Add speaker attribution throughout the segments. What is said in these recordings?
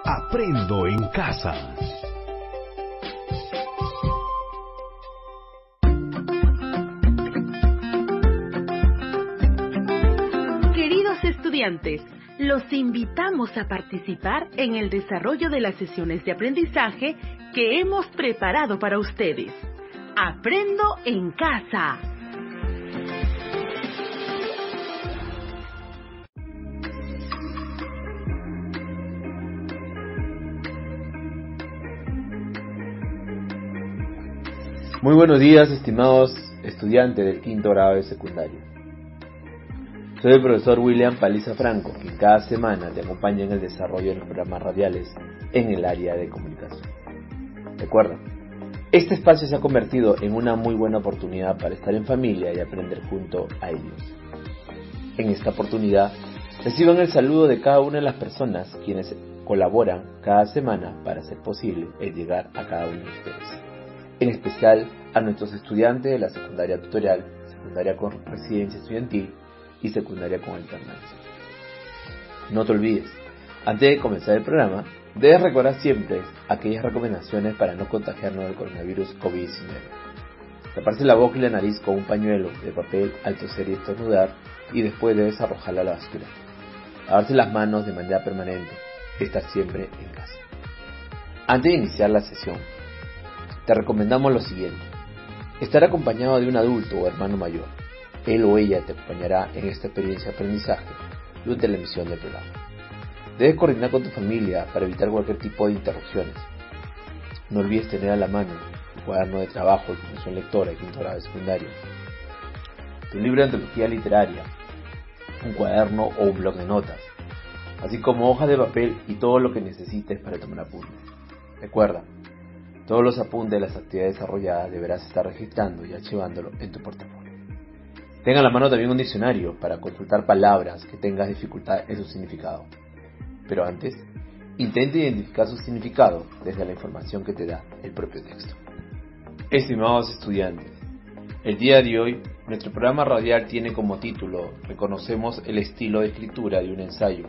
Speaker 1: Aprendo en casa.
Speaker 2: Queridos estudiantes, los invitamos a participar en el desarrollo de las sesiones de aprendizaje que hemos preparado para ustedes. Aprendo en casa.
Speaker 3: Muy buenos días, estimados estudiantes del quinto grado de secundaria. Soy el profesor William Paliza Franco, quien cada semana te acompaña en el desarrollo de los programas radiales en el área de comunicación. Recuerda, este espacio se ha convertido en una muy buena oportunidad para estar en familia y aprender junto a ellos. En esta oportunidad, reciban el saludo de cada una de las personas quienes colaboran cada semana para hacer posible el llegar a cada uno de ustedes. En especial a nuestros estudiantes de la secundaria tutorial, secundaria con residencia estudiantil y secundaria con alternancia. No te olvides, antes de comenzar el programa, debes recordar siempre aquellas recomendaciones para no contagiarnos del coronavirus COVID-19. Taparse la boca y la nariz con un pañuelo de papel al toser y estornudar, y después debes arrojarla a la basura. Lavarse las manos de manera permanente, estar siempre en casa. Antes de iniciar la sesión, te recomendamos lo siguiente: estar acompañado de un adulto o hermano mayor. Él o ella te acompañará en esta experiencia de aprendizaje durante la emisión del programa. Debes coordinar con tu familia para evitar cualquier tipo de interrupciones. No olvides tener a la mano tu cuaderno de trabajo de comprensión lectora de quinto grado de secundaria, tu libro de antología literaria, un cuaderno o un bloc de notas, así como hojas de papel y todo lo que necesites para tomar apuntes. Recuerda, todos los apuntes de las actividades desarrolladas deberás estar registrando y archivándolo en tu portafolio. Tenga a la mano también un diccionario para consultar palabras que tengas dificultad en su significado. Pero antes, intente identificar su significado desde la información que te da el propio texto. Estimados estudiantes, el día de hoy, nuestro programa radial tiene como título Reconocemos el estilo de escritura de un ensayo,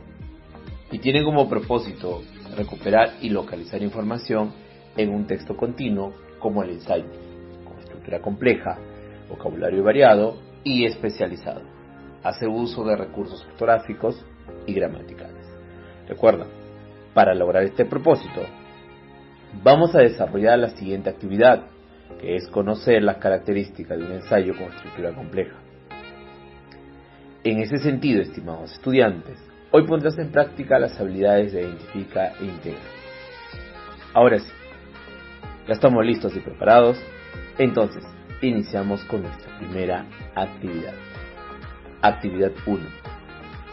Speaker 3: y tiene como propósito recuperar y localizar información en un texto continuo como el ensayo, con estructura compleja, vocabulario variado y especializado. Hace uso de recursos ortográficos y gramaticales. Recuerda, para lograr este propósito, vamos a desarrollar la siguiente actividad, que es conocer las características de un ensayo con estructura compleja. En ese sentido, estimados estudiantes, hoy pondrás en práctica las habilidades de identifica e integra. Ahora sí, ya estamos listos y preparados, entonces iniciamos con nuestra primera actividad. Actividad 1.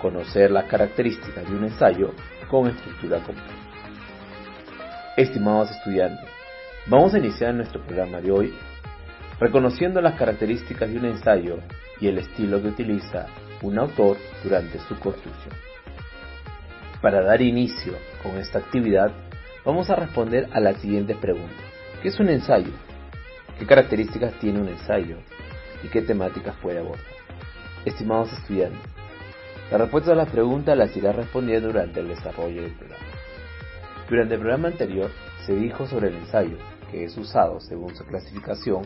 Speaker 3: Conocer las características de un ensayo con estructura compleja. Estimados estudiantes, vamos a iniciar nuestro programa de hoy reconociendo las características de un ensayo y el estilo que utiliza un autor durante su construcción. Para dar inicio con esta actividad, vamos a responder a las siguientes preguntas. ¿Qué es un ensayo? ¿Qué características tiene un ensayo? ¿Y qué temáticas puede abordar? Estimados estudiantes, la respuesta a las preguntas las irás respondiendo durante el desarrollo del programa. Durante el programa anterior se dijo sobre el ensayo, que es usado según su clasificación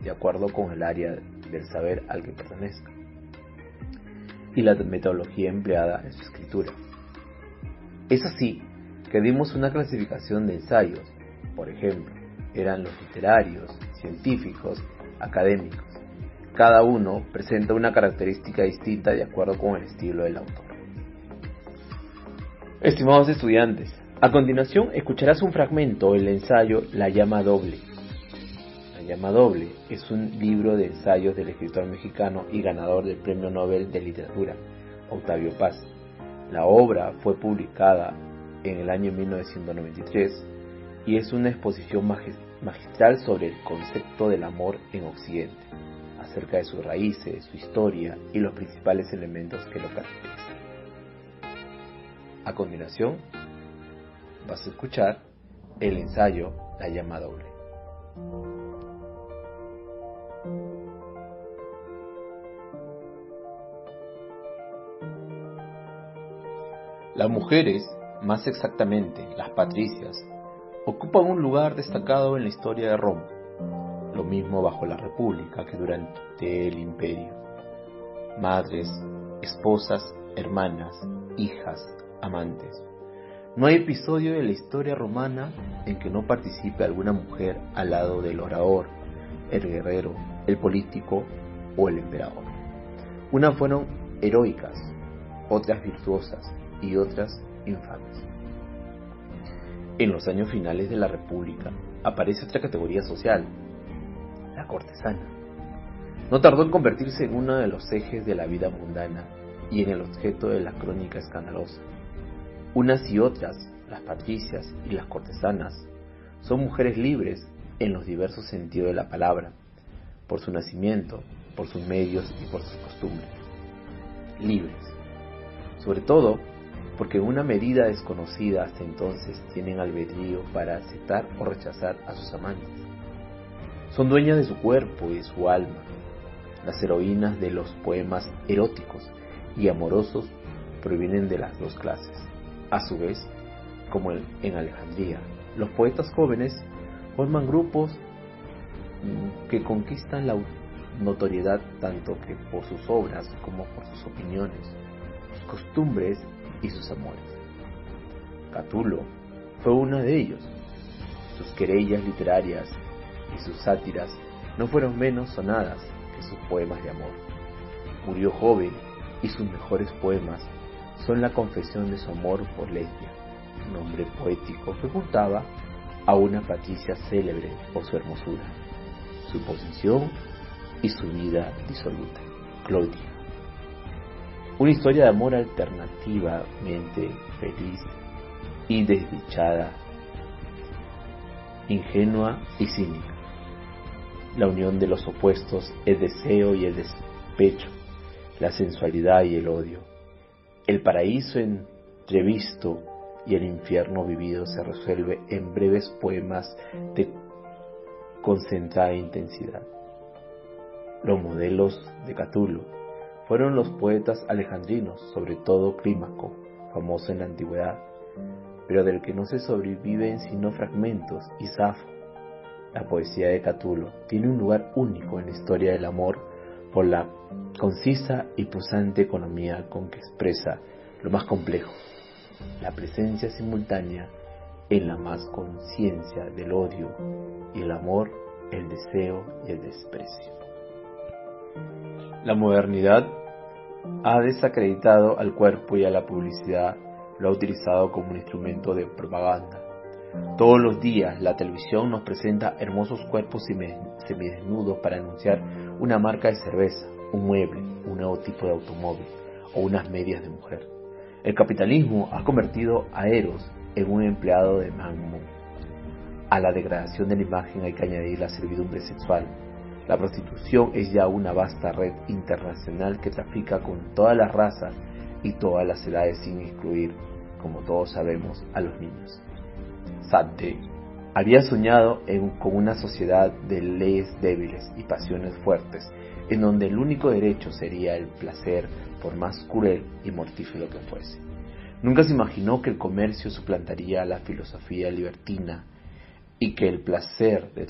Speaker 3: de acuerdo con el área del saber al que pertenezca, y la metodología empleada en su escritura. Es así que dimos una clasificación de ensayos. Por ejemplo, eran los literarios, científicos, académicos. Cada uno presenta una característica distinta de acuerdo con el estilo del autor. Estimados estudiantes, a continuación escucharás un fragmento del ensayo La llama doble. La llama doble es un libro de ensayos del escritor mexicano y ganador del Premio Nobel de Literatura, Octavio Paz. La obra fue publicada en el año 1993 y es una exposición magistral sobre el concepto del amor en Occidente, acerca de sus raíces, su historia y los principales elementos que lo caracterizan. A continuación, vas a escuchar el ensayo La llama doble. Las mujeres más exactamente las patricias, ocupan un lugar destacado en la historia de Roma, lo mismo bajo la República que durante el Imperio. Madres, esposas, hermanas, hijas, amantes. No hay episodio de la historia romana en que no participe alguna mujer al lado del orador, el guerrero, el político o el emperador. Unas fueron heroicas, otras virtuosas y otras infames. En los años finales de la República aparece otra categoría social, la cortesana. No tardó en convertirse en uno de los ejes de la vida mundana y en el objeto de la crónica escandalosa. Unas y otras, las patricias y las cortesanas, son mujeres libres en los diversos sentidos de la palabra, por su nacimiento, por sus medios y por sus costumbres. Libres, sobre todo porque en una medida desconocida hasta entonces tienen albedrío para aceptar o rechazar a sus amantes. Son dueñas de su cuerpo y de su alma. Las heroínas de los poemas eróticos y amorosos provienen de las dos clases. A su vez, como en Alejandría, los poetas jóvenes forman grupos que conquistan la notoriedad tanto que por sus obras como por sus opiniones, sus costumbres y sus amores. Catulo fue una de ellos. Sus querellas literarias y sus sátiras no fueron menos sonadas que sus poemas de amor. Murió joven y sus mejores poemas son la confesión de su amor por Lesbia, nombre poético que ocultaba a una patricia célebre por su hermosura, su posición y su vida disoluta, Claudia. Una historia de amor alternativamente feliz y desdichada, ingenua y cínica. La unión de los opuestos, el deseo y el despecho, la sensualidad y el odio. El paraíso entrevisto y el infierno vivido se resuelve en breves poemas de concentrada intensidad. Los modelos de Catulo fueron los poetas alejandrinos, sobre todo Clímaco, famoso en la antigüedad, pero del que no se sobreviven sino fragmentos, y Safo. La poesía de Catulo tiene un lugar único en la historia del amor por la concisa y punzante economía con que expresa lo más complejo, la presencia simultánea en la más conciencia del odio y el amor, el deseo y el desprecio. La modernidad ha desacreditado al cuerpo y a la publicidad lo ha utilizado como un instrumento de propaganda. Todos los días la televisión nos presenta hermosos cuerpos semidesnudos para anunciar una marca de cerveza, un mueble, un nuevo tipo de automóvil o unas medias de mujer. El capitalismo ha convertido a Eros en un empleado de Mammon. A la degradación de la imagen hay que añadir la servidumbre sexual. La prostitución es ya una vasta red internacional que trafica con todas las razas y todas las edades sin excluir, como todos sabemos, a los niños. Sartre había soñado con una sociedad de leyes débiles y pasiones fuertes, en donde el único derecho sería el placer, por más cruel y mortífero que fuese. Nunca se imaginó que el comercio suplantaría a la filosofía libertina y que el placer se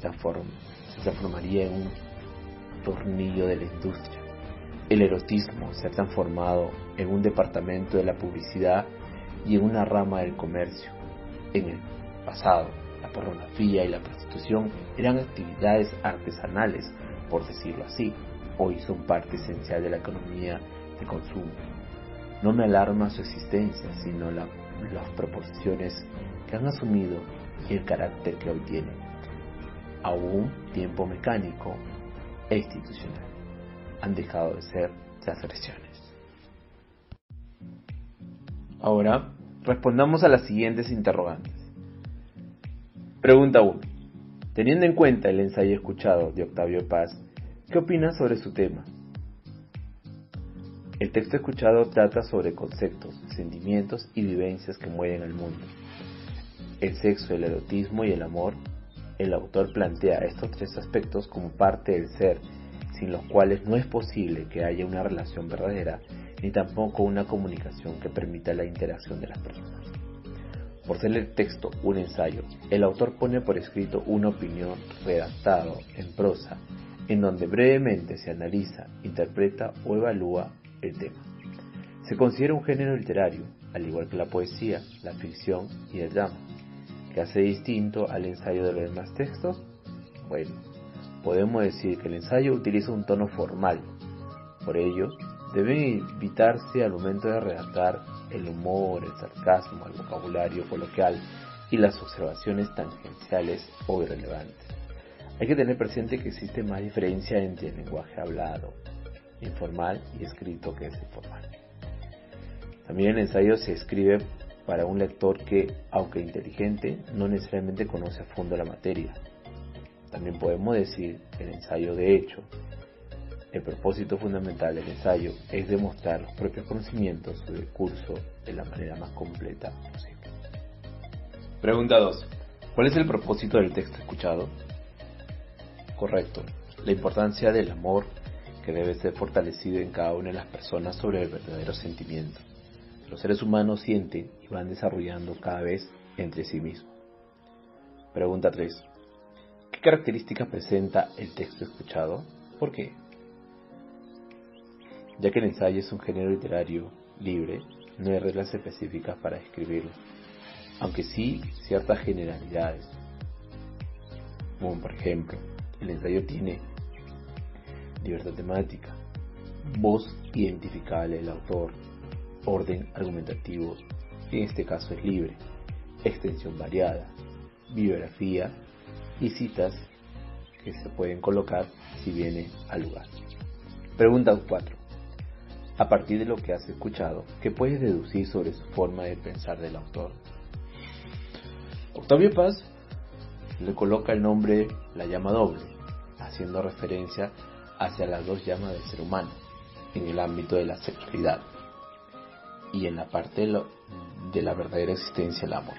Speaker 3: transformaría en un tornillo de la industria. El erotismo se ha transformado en un departamento de la publicidad y en una rama del comercio. En el pasado, la pornografía y la prostitución eran actividades artesanales, por decirlo así. Hoy son parte esencial de la economía de consumo. No me alarma su existencia, sino las proporciones que han asumido y el carácter que hoy tienen, a un tiempo mecánico e institucional. Han dejado de ser transgresiones. Ahora, respondamos a las siguientes interrogantes. Pregunta 1. Teniendo en cuenta el ensayo escuchado de Octavio Paz, ¿qué opinas sobre su tema? El texto escuchado trata sobre conceptos, sentimientos y vivencias que mueven al mundo. El sexo, el erotismo y el amor. El autor plantea estos tres aspectos como parte del ser, sin los cuales no es posible que haya una relación verdadera, ni tampoco una comunicación que permita la interacción de las personas. Por ser el texto un ensayo, el autor pone por escrito una opinión redactado en prosa, en donde brevemente se analiza, interpreta o evalúa el tema. Se considera un género literario, al igual que la poesía, la ficción y el drama. ¿Qué hace distinto al ensayo de los demás textos? Bueno, podemos decir que el ensayo utiliza un tono formal. Por ello, deben evitarse al momento de redactar el humor, el sarcasmo, el vocabulario coloquial y las observaciones tangenciales o irrelevantes. Hay que tener presente que existe más diferencia entre el lenguaje hablado, informal y escrito que es informal. También el ensayo se escribe para un lector que, aunque inteligente, no necesariamente conoce a fondo la materia. También podemos decir que el ensayo de hecho, el propósito fundamental del ensayo es demostrar los propios conocimientos sobre el curso de la manera más completa posible. Pregunta 2. ¿Cuál es el propósito del texto escuchado? Correcto, la importancia del amor que debe ser fortalecido en cada una de las personas sobre el verdadero sentimiento. Los seres humanos sienten y van desarrollando cada vez entre sí mismos. Pregunta 3. ¿Qué características presenta el texto escuchado? ¿Por qué? Ya que el ensayo es un género literario libre, no hay reglas específicas para escribirlo, aunque sí ciertas generalidades, como por ejemplo, el ensayo tiene libertad temática, voz identificable del autor, orden argumentativo, que en este caso es libre, extensión variada, bibliografía y citas que se pueden colocar si viene al lugar. Pregunta 4. A partir de lo que has escuchado, ¿qué puedes deducir sobre su forma de pensar del autor? Octavio Paz le coloca el nombre la llama doble, haciendo referencia hacia las dos llamas del ser humano, en el ámbito de la sexualidad y en la parte de la verdadera existencia del amor.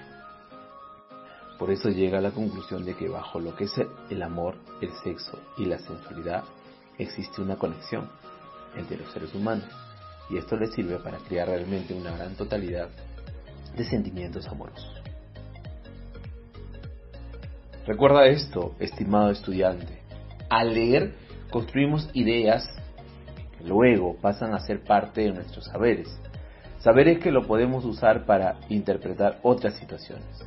Speaker 3: Por eso llega a la conclusión de que bajo lo que es el amor, el sexo y la sensualidad existe una conexión entre los seres humanos, y esto les sirve para crear realmente una gran totalidad de sentimientos amorosos. Recuerda esto, estimado estudiante: al leer construimos ideas que luego pasan a ser parte de nuestros saberes que lo podemos usar para interpretar otras situaciones.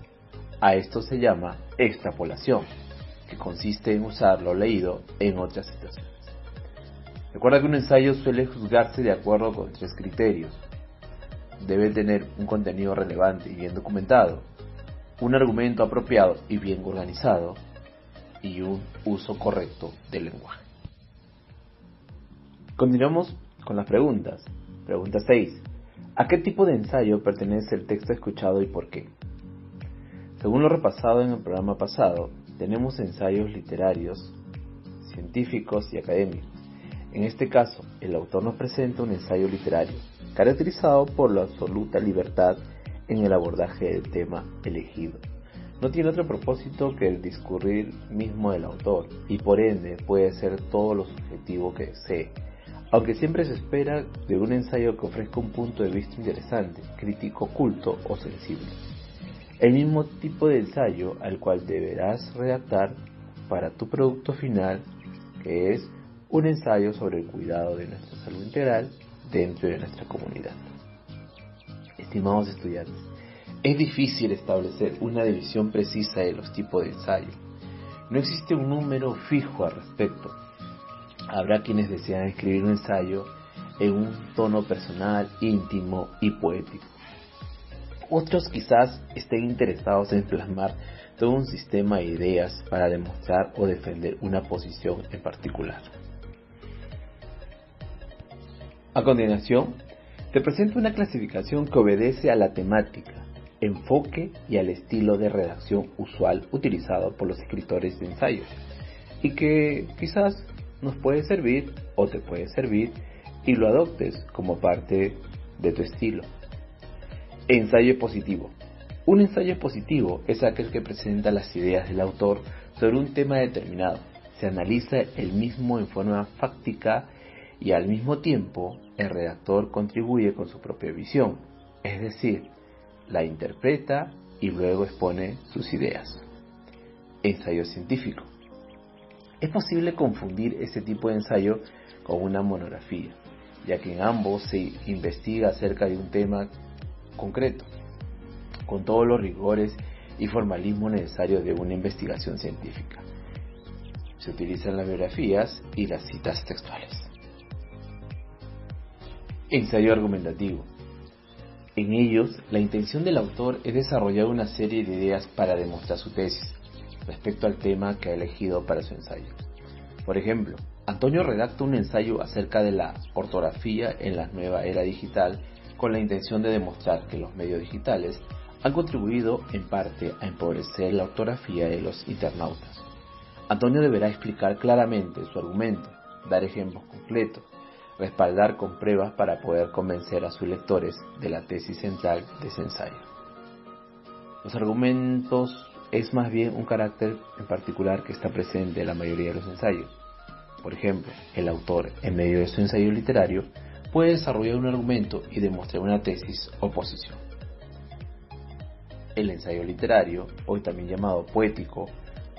Speaker 3: A esto se llama extrapolación, que consiste en usar lo leído en otras situaciones. Recuerda que un ensayo suele juzgarse de acuerdo con 3 criterios. Debe tener un contenido relevante y bien documentado, un argumento apropiado y bien organizado, y un uso correcto del lenguaje. Continuamos con las preguntas. Pregunta 6. ¿A qué tipo de ensayo pertenece el texto escuchado y por qué? Según lo repasado en el programa pasado, tenemos ensayos literarios, científicos y académicos. En este caso, el autor nos presenta un ensayo literario, caracterizado por la absoluta libertad en el abordaje del tema elegido. No tiene otro propósito que el discurrir mismo del autor, y por ende puede ser todo lo subjetivo que desee, aunque siempre se espera de un ensayo que ofrezca un punto de vista interesante, crítico, culto o sensible. El mismo tipo de ensayo al cual deberás redactar para tu producto final, que es un ensayo sobre el cuidado de nuestra salud integral dentro de nuestra comunidad. Estimados estudiantes, es difícil establecer una división precisa de los tipos de ensayo. No existe un número fijo al respecto. Habrá quienes desean escribir un ensayo en un tono personal, íntimo y poético. Otros quizás estén interesados en plasmar todo un sistema de ideas para demostrar o defender una posición en particular. A continuación, te presento una clasificación que obedece a la temática, enfoque y al estilo de redacción usual utilizado por los escritores de ensayos, y que quizás nos puede servir o te puede servir y lo adoptes como parte de tu estilo. Ensayo positivo. Un ensayo positivo es aquel que presenta las ideas del autor sobre un tema determinado. Se analiza el mismo en forma fáctica y al mismo tiempo el redactor contribuye con su propia visión, es decir, la interpreta y luego expone sus ideas. Ensayo científico. Es posible confundir este tipo de ensayo con una monografía, ya que en ambos se investiga acerca de un tema concreto, con todos los rigores y formalismo necesarios de una investigación científica. Se utilizan las biografías y las citas textuales. Ensayo argumentativo. En ellos, la intención del autor es desarrollar una serie de ideas para demostrar su tesis respecto al tema que ha elegido para su ensayo. Por ejemplo, Antonio redacta un ensayo acerca de la ortografía en la nueva era digital con la intención de demostrar que los medios digitales han contribuido en parte a empobrecer la ortografía de los internautas. Antonio deberá explicar claramente su argumento, dar ejemplos concretos, respaldar con pruebas para poder convencer a sus lectores de la tesis central de ese ensayo. Los argumentos es más bien un carácter en particular que está presente en la mayoría de los ensayos. Por ejemplo, el autor, en medio de su ensayo literario, puede desarrollar un argumento y demostrar una tesis o posición. El ensayo literario, hoy también llamado poético,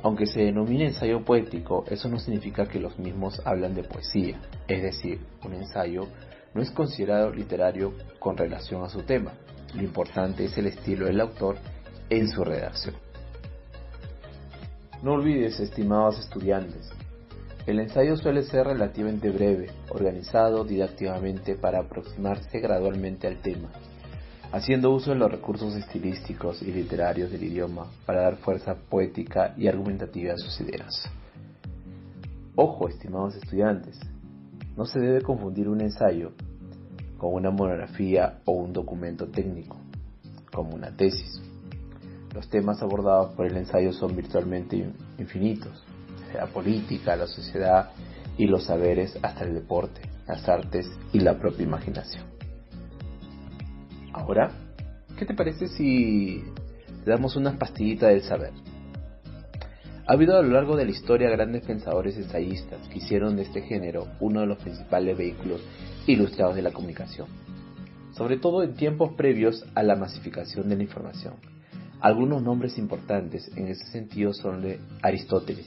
Speaker 3: aunque se denomine ensayo poético, eso no significa que los mismos hablan de poesía, es decir, un ensayo no es considerado literario con relación a su tema. Lo importante es el estilo del autor en su redacción. No olvides, estimados estudiantes, el ensayo suele ser relativamente breve, organizado didácticamente para aproximarse gradualmente al tema, haciendo uso de los recursos estilísticos y literarios del idioma para dar fuerza poética y argumentativa a sus ideas. Ojo, estimados estudiantes, no se debe confundir un ensayo con una monografía o un documento técnico, como una tesis. Los temas abordados por el ensayo son virtualmente infinitos, la política, la sociedad y los saberes hasta el deporte, las artes y la propia imaginación. Ahora, ¿qué te parece si te damos una pastillita del saber? Ha habido a lo largo de la historia grandes pensadores ensayistas que hicieron de este género uno de los principales vehículos ilustrados de la comunicación, sobre todo en tiempos previos a la masificación de la información. Algunos nombres importantes en ese sentido son de Aristóteles,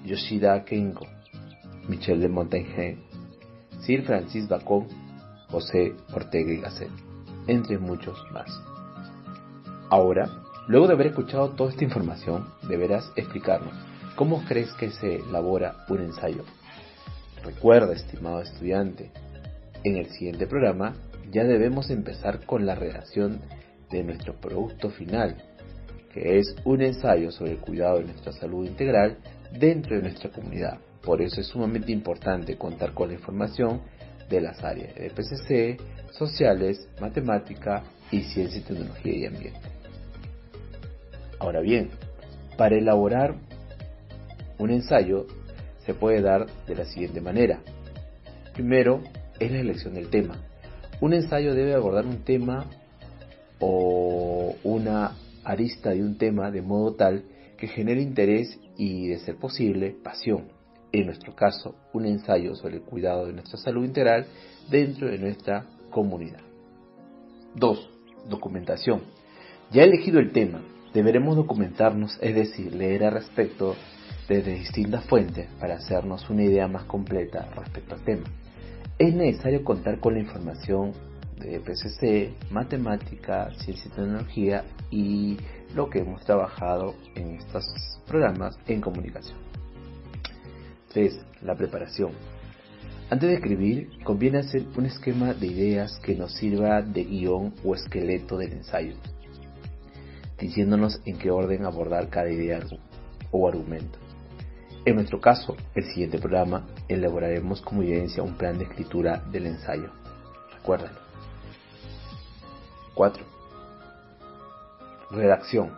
Speaker 3: Yoshida Kenko, Michel de Montaigne, Sir Francis Bacon, José Ortega y Gasset, entre muchos más. Ahora, luego de haber escuchado toda esta información, deberás explicarnos cómo crees que se elabora un ensayo. Recuerda, estimado estudiante, en el siguiente programa ya debemos empezar con la redacción de nuestro producto final, que es un ensayo sobre el cuidado de nuestra salud integral dentro de nuestra comunidad. Por eso es sumamente importante contar con la información de las áreas de PCC, sociales, matemática y ciencia y tecnología y ambiente. Ahora bien, para elaborar un ensayo se puede dar de la siguiente manera. Primero es la elección del tema. Un ensayo debe abordar un tema o una arista de un tema de modo tal que genere interés y, de ser posible, pasión. En nuestro caso, un ensayo sobre el cuidado de nuestra salud integral dentro de nuestra comunidad. 2. Documentación. Ya elegido el tema, deberemos documentarnos, es decir, leer al respecto desde distintas fuentes para hacernos una idea más completa respecto al tema. Es necesario contar con la información de PCC, matemática, ciencia y tecnología y lo que hemos trabajado en estos programas en comunicación. 3. La preparación. Antes de escribir, conviene hacer un esquema de ideas que nos sirva de guión o esqueleto del ensayo, diciéndonos en qué orden abordar cada idea o argumento. En nuestro caso, el siguiente programa, elaboraremos como evidencia un plan de escritura del ensayo. Recuérdalo. 4. Redacción.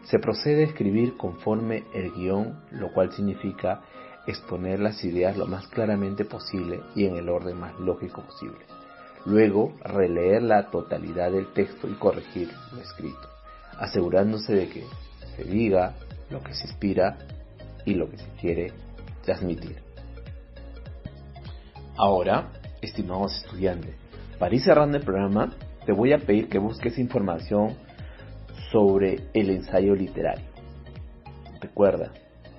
Speaker 3: Se procede a escribir conforme el guión, lo cual significa exponer las ideas lo más claramente posible y en el orden más lógico posible. Luego, releer la totalidad del texto y corregir lo escrito, asegurándose de que se diga lo que se inspira y lo que se quiere transmitir. Ahora, estimados estudiantes, para ir cerrando el programa, te voy a pedir que busques información sobre el ensayo literario. Recuerda,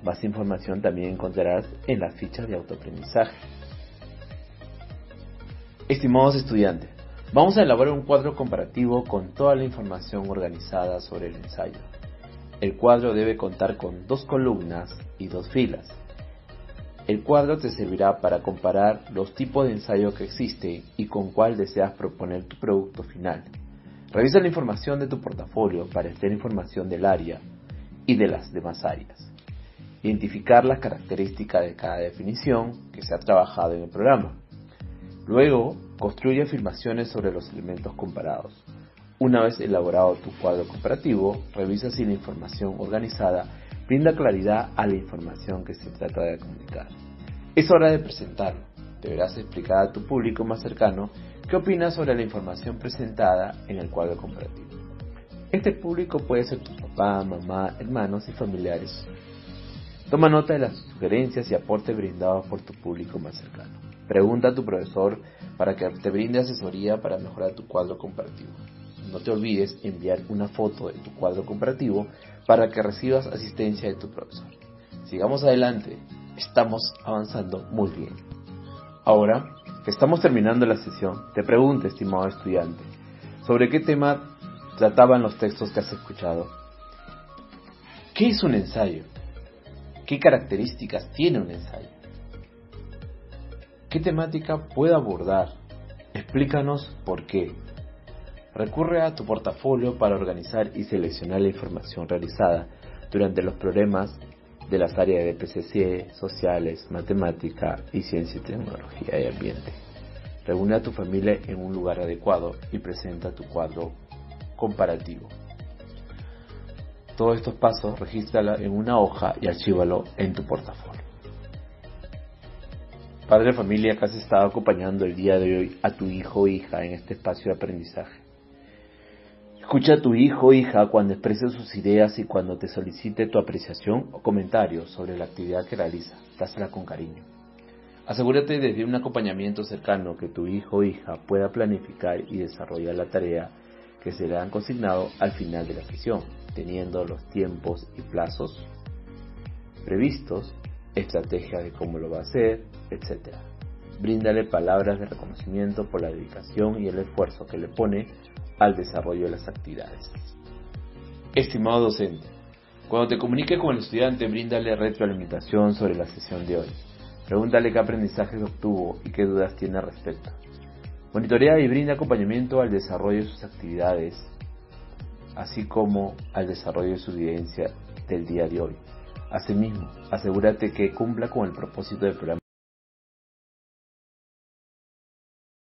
Speaker 3: más información también encontrarás en las fichas de autoaprendizaje. Estimados estudiantes, vamos a elaborar un cuadro comparativo con toda la información organizada sobre el ensayo. El cuadro debe contar con 2 columnas y 2 filas. El cuadro te servirá para comparar los tipos de ensayo que existen y con cuál deseas proponer tu producto final. Revisa la información de tu portafolio para extraer información del área y de las demás áreas. Identificar las características de cada definición que se ha trabajado en el programa. Luego, construye afirmaciones sobre los elementos comparados. Una vez elaborado tu cuadro comparativo, revisa si la información organizada brinda claridad a la información que se trata de comunicar. Es hora de presentarlo. Deberás explicar a tu público más cercano qué opina sobre la información presentada en el cuadro comparativo. Este público puede ser tu papá, mamá, hermanos y familiares. Toma nota de las sugerencias y aportes brindados por tu público más cercano. Pregunta a tu profesor para que te brinde asesoría para mejorar tu cuadro comparativo. No te olvides enviar una foto de tu cuadro comparativo para que recibas asistencia de tu profesor. Sigamos adelante, estamos avanzando muy bien. Ahora que estamos terminando la sesión, te pregunto, estimado estudiante, ¿sobre qué tema trataban los textos que has escuchado? ¿Qué es un ensayo? ¿Qué características tiene un ensayo? ¿Qué temática puede abordar? Explícanos por qué. Recurre a tu portafolio para organizar y seleccionar la información realizada durante los problemas de las áreas de PCC, sociales, matemática y ciencia y tecnología y ambiente. Reúne a tu familia en un lugar adecuado y presenta tu cuadro comparativo. Todos estos pasos regístrala en una hoja y archívalo en tu portafolio. Padre de familia que has estado acompañando el día de hoy a tu hijo o hija en este espacio de aprendizaje. Escucha a tu hijo o hija cuando exprese sus ideas y cuando te solicite tu apreciación o comentario sobre la actividad que realiza. Dásela con cariño. Asegúrate de un acompañamiento cercano que tu hijo o hija pueda planificar y desarrollar la tarea que se le han consignado al final de la sesión, teniendo los tiempos y plazos previstos, estrategias de cómo lo va a hacer, etc. Bríndale palabras de reconocimiento por la dedicación y el esfuerzo que le pone al desarrollo de las actividades. Estimado docente, cuando te comuniques con el estudiante, bríndale retroalimentación sobre la sesión de hoy. Pregúntale qué aprendizajes obtuvo y qué dudas tiene al respecto. Monitorea y brinda acompañamiento al desarrollo de sus actividades, así como al desarrollo de su vivencia del día de hoy. Asimismo, asegúrate que cumpla con el propósito del programa